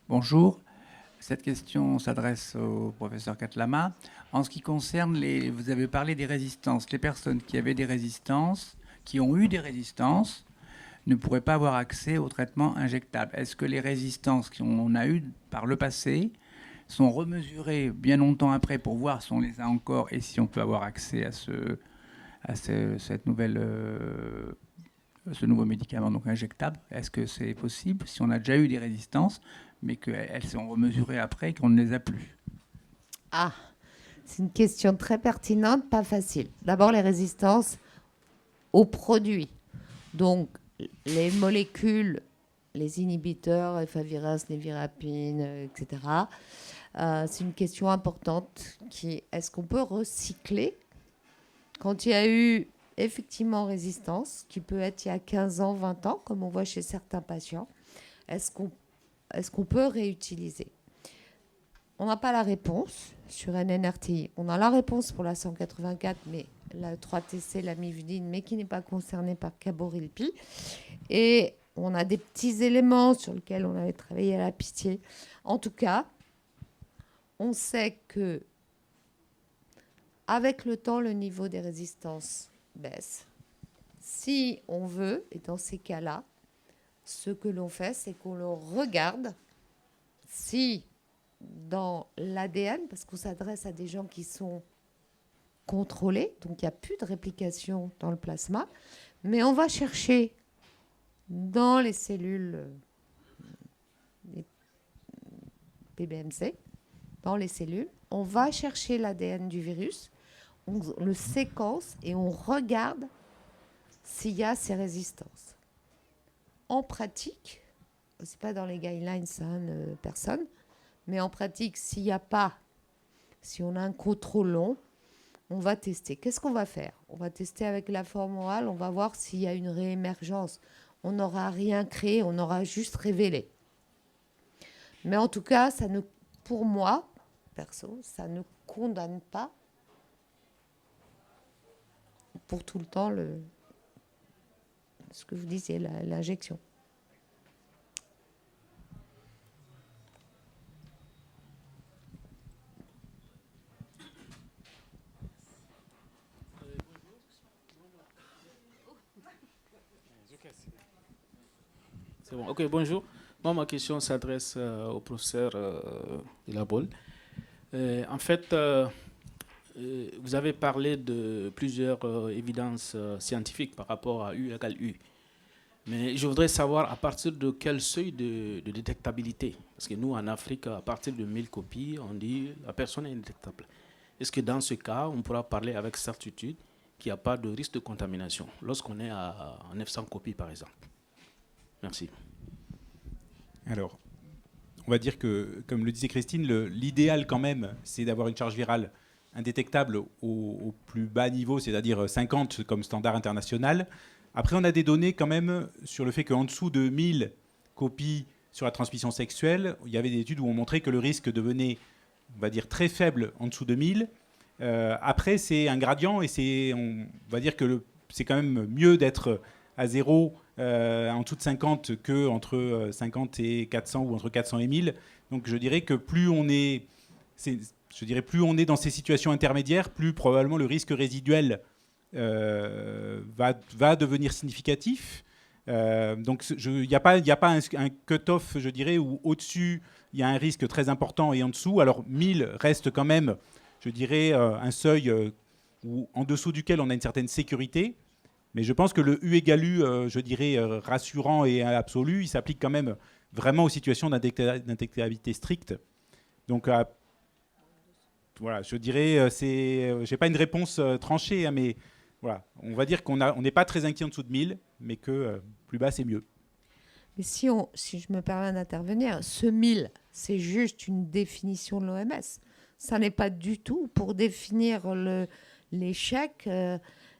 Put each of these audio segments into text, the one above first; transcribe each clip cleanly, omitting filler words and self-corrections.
Bonjour. Cette question s'adresse au professeur Katlama. En ce qui concerne vous avez parlé des résistances. Les personnes qui avaient des résistances, qui ont eu des résistances, ne pourraient pas avoir accès aux traitements injectables. Est-ce que les résistances qu'on a eues par le passé sont remesurées bien longtemps après pour voir si on les a encore et si on peut avoir accès cette ce nouveau médicament donc injectable? Est-ce que c'est possible si on a déjà eu des résistances, mais qu'elles sont remesurées après et qu'on ne les a plus? Ah, c'est une question très pertinente, pas facile. D'abord, les résistances aux produits. Donc, les molécules, les inhibiteurs, efavirenz, névirapine, etc. C'est une question importante qui est-ce qu'on peut recycler quand il y a eu effectivement résistance, qui peut être il y a 15 ans, 20 ans, comme on voit chez certains patients, est-ce qu'on peut réutiliser? On n'a pas la réponse sur NNRTI. On a la réponse pour la 184, mais la 3TC, la mivudine, mais qui n'est pas concernée par Caborilpi. Et on a des petits éléments sur lesquels on avait travaillé à la Pitié. En tout cas, on sait que avec le temps, le niveau des résistances baisse. Si on veut, et dans ces cas-là, ce que l'on fait, c'est qu'on le regarde si dans l'ADN, parce qu'on s'adresse à des gens qui sont contrôlés, donc il n'y a plus de réplication dans le plasma, mais on va chercher dans les cellules des PBMC, dans les cellules, on va chercher l'ADN du virus, on le séquence et on regarde s'il y a ces résistances. En pratique, c'est pas dans les guidelines, personne, mais en pratique, s'il n'y a pas, si on a un contrôle long, on va tester. Qu'est-ce qu'on va faire? On va tester avec la forme orale, on va voir s'il y a une réémergence. On n'aura rien créé, on aura juste révélé. Mais en tout cas, pour moi, perso, ça ne condamne pas pour tout le temps ce que vous disiez, l'injection. C'est bon. Ok, bonjour. Moi, ma question s'adresse au professeur Delabol. En fait, vous avez parlé de plusieurs évidences scientifiques par rapport à U égale U. Mais je voudrais savoir à partir de quel seuil de détectabilité. Parce que nous, en Afrique, à partir de 1000 copies, on dit la personne est indétectable. Est-ce que dans ce cas, on pourra parler avec certitude qu'il n'y a pas de risque de contamination lorsqu'on est à 900 copies, par exemple? Merci. Alors, on va dire que, comme le disait Christine, l'idéal quand même, c'est d'avoir une charge virale indétectable au plus bas niveau, c'est-à-dire 50 comme standard international. Après, on a des données quand même sur le fait qu'en dessous de 1000 copies sur la transmission sexuelle, il y avait des études où on montrait que le risque devenait, on va dire, très faible en dessous de 1000. Après, c'est un gradient et on va dire que c'est quand même mieux d'être à zéro en dessous de 50 que entre 50 et 400 ou entre 400 et 1000. Donc je dirais que plus on est dans ces situations intermédiaires, plus probablement le risque résiduel va devenir significatif. Donc il n'y a pas un cut-off, je dirais, où au-dessus il y a un risque très important et en dessous. Alors 1000 reste quand même, je dirais, un seuil en dessous duquel on a une certaine sécurité. Mais je pense que le U égale U, je dirais, rassurant et absolu, il s'applique quand même vraiment aux situations d'indétectabilité stricte. Donc, voilà, je dirais, j'ai pas une réponse tranchée, hein, mais voilà, on va dire qu'on n'est pas très inquiet en dessous de 1000, mais que plus bas, c'est mieux. Mais si je me permets d'intervenir, ce 1000, c'est juste une définition de l'OMS. Ça n'est pas du tout pour définir l'échec.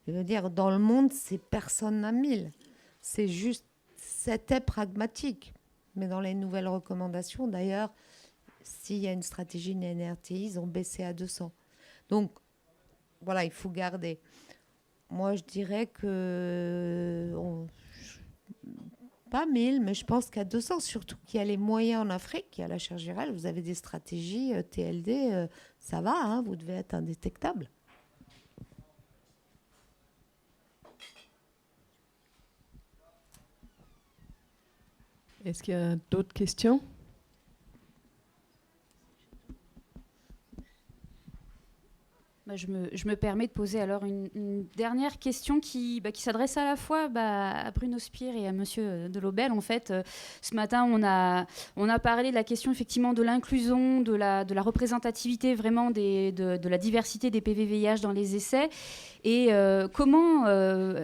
Je veux dire, dans le monde, c'est personne à 1000. C'est juste, c'était pragmatique. Mais dans les nouvelles recommandations, d'ailleurs, s'il y a une stratégie NRTI, ils ont baissé à 200. Donc, voilà, il faut garder. Moi, je dirais que pas 1000, mais je pense qu'à 200, surtout qu'il y a les moyens en Afrique, il y a la charge virale, vous avez des stratégies TLD, ça va, hein, vous devez être indétectable. Est-ce qu'il y a d'autres questions ? Je me permets de poser alors une dernière question qui s'adresse à la fois à Bruno Spire et à Monsieur Delobel. En fait, ce matin, on a parlé de la question effectivement de l'inclusion, de la représentativité vraiment de la diversité des PV-VIH dans les essais. Et comment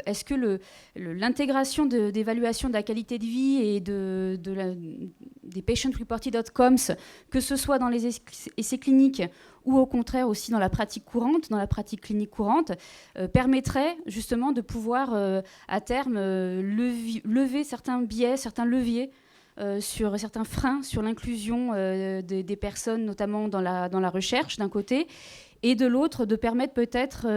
est-ce que l'intégration d'évaluation de la qualité de vie et des patient-reported outcomes, que ce soit dans les essais cliniques ou au contraire aussi dans la pratique courante, dans la pratique clinique courante, permettrait justement de pouvoir à terme lever certains biais, certains leviers sur certains freins sur l'inclusion des personnes, notamment dans la recherche d'un côté, et de l'autre de permettre peut-être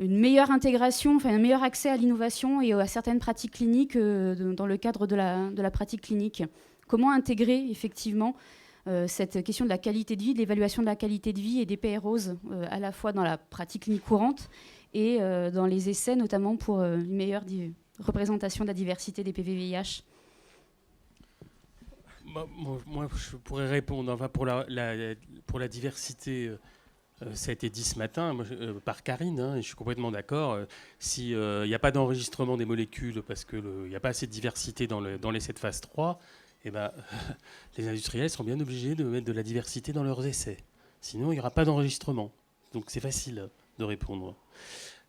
une meilleure intégration, un meilleur accès à l'innovation et à certaines pratiques cliniques dans le cadre de la pratique clinique. Comment intégrer effectivement cette question de la qualité de vie, de l'évaluation de la qualité de vie et des PROs à la fois dans la pratique clinique courante et dans les essais, notamment pour une meilleure représentation de la diversité des PV-VIH. Moi, je pourrais répondre. Enfin, pour la diversité, ça a été dit ce matin par Karine, et je suis complètement d'accord. S'il n'y a pas d'enregistrement des molécules parce qu'il n'y a pas assez de diversité dans l'essai de phase 3, les industriels seront bien obligés de mettre de la diversité dans leurs essais. Sinon, il n'y aura pas d'enregistrement. Donc, c'est facile de répondre.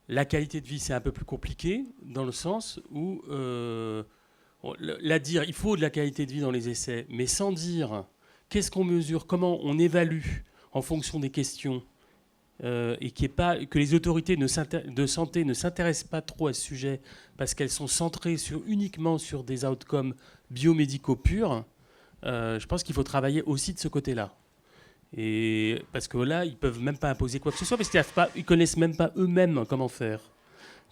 La qualité de vie, c'est un peu plus compliqué, dans le sens où il faut de la qualité de vie dans les essais, mais sans dire qu'est-ce qu'on mesure, comment on évalue en fonction des questions, et que les autorités de santé ne s'intéressent pas trop à ce sujet parce qu'elles sont centrées uniquement sur des outcomes biomédicaux purs. Je pense qu'il faut travailler aussi de ce côté-là. Et parce que là, ils ne peuvent même pas imposer quoi que ce soit parce qu'ils ne connaissent même pas eux-mêmes comment faire.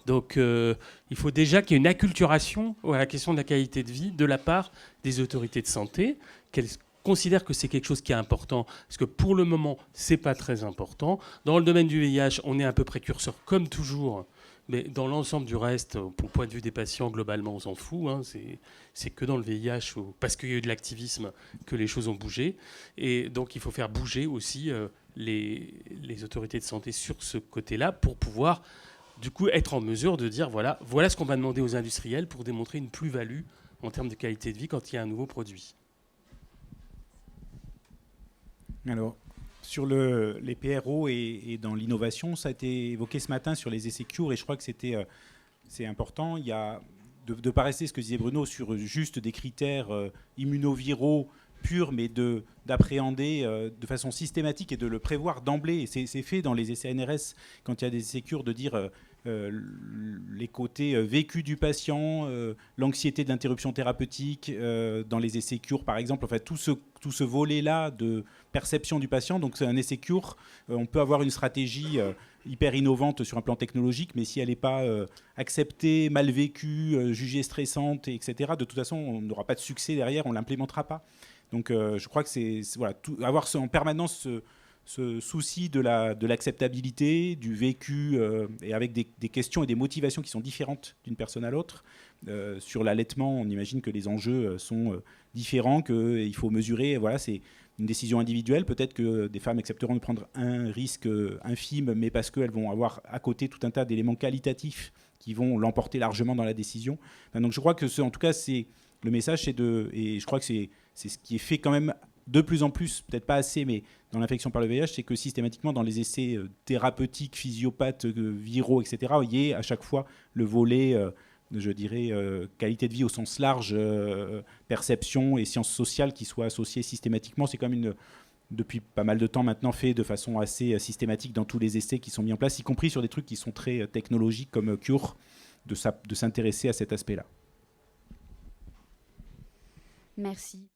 Donc il faut déjà qu'il y ait une acculturation à la question de la qualité de vie de la part des autorités de santé, qu'elles considèrent que c'est quelque chose qui est important, parce que pour le moment, ce n'est pas très important. Dans le domaine du VIH, on est un peu précurseur, comme toujours, mais dans l'ensemble du reste, au point de vue des patients, globalement, on s'en fout. Hein, c'est que dans le VIH, parce qu'il y a eu de l'activisme, que les choses ont bougé. Et donc, il faut faire bouger aussi les autorités de santé sur ce côté-là pour pouvoir, du coup, être en mesure de dire, voilà ce qu'on va demander aux industriels pour démontrer une plus-value en termes de qualité de vie quand il y a un nouveau produit. Alors, sur les PRO et dans l'innovation, ça a été évoqué ce matin sur les essais CURE, et je crois que c'est important. Il y a de pas rester ce que disait Bruno sur juste des critères immunoviraux purs, mais d'appréhender de façon systématique et de le prévoir d'emblée. Et c'est fait dans les essais NRS, quand il y a des essais CURE, de dire les côtés vécus du patient, l'anxiété de l'interruption thérapeutique, dans les essais CURE par exemple, enfin, tout ce volet-là de perception du patient. Donc c'est un essai CURE, on peut avoir une stratégie hyper innovante sur un plan technologique, mais si elle n'est pas acceptée, mal vécue, jugée stressante, etc., de toute façon, on n'aura pas de succès derrière, on ne l'implémentera pas. Donc je crois que c'est avoir en permanence ce souci de l'acceptabilité, du vécu, et avec des questions et des motivations qui sont différentes d'une personne à l'autre. Sur l'allaitement, on imagine que les enjeux sont différents, qu'il faut mesurer. Voilà, c'est une décision individuelle. Peut-être que des femmes accepteront de prendre un risque infime, mais parce qu'elles vont avoir à côté tout un tas d'éléments qualitatifs qui vont l'emporter largement dans la décision. Enfin, donc je crois que en tout cas, le message, et je crois que c'est ce qui est fait quand même de plus en plus, peut-être pas assez, mais dans l'infection par le VIH, c'est que systématiquement, dans les essais thérapeutiques, physiopathes, viraux, etc., il y ait à chaque fois le volet, je dirais, qualité de vie au sens large, perception et sciences sociales qui soient associées systématiquement. C'est quand même depuis pas mal de temps maintenant fait de façon assez systématique dans tous les essais qui sont mis en place, y compris sur des trucs qui sont très technologiques comme CURE, de s'intéresser à cet aspect-là. Merci.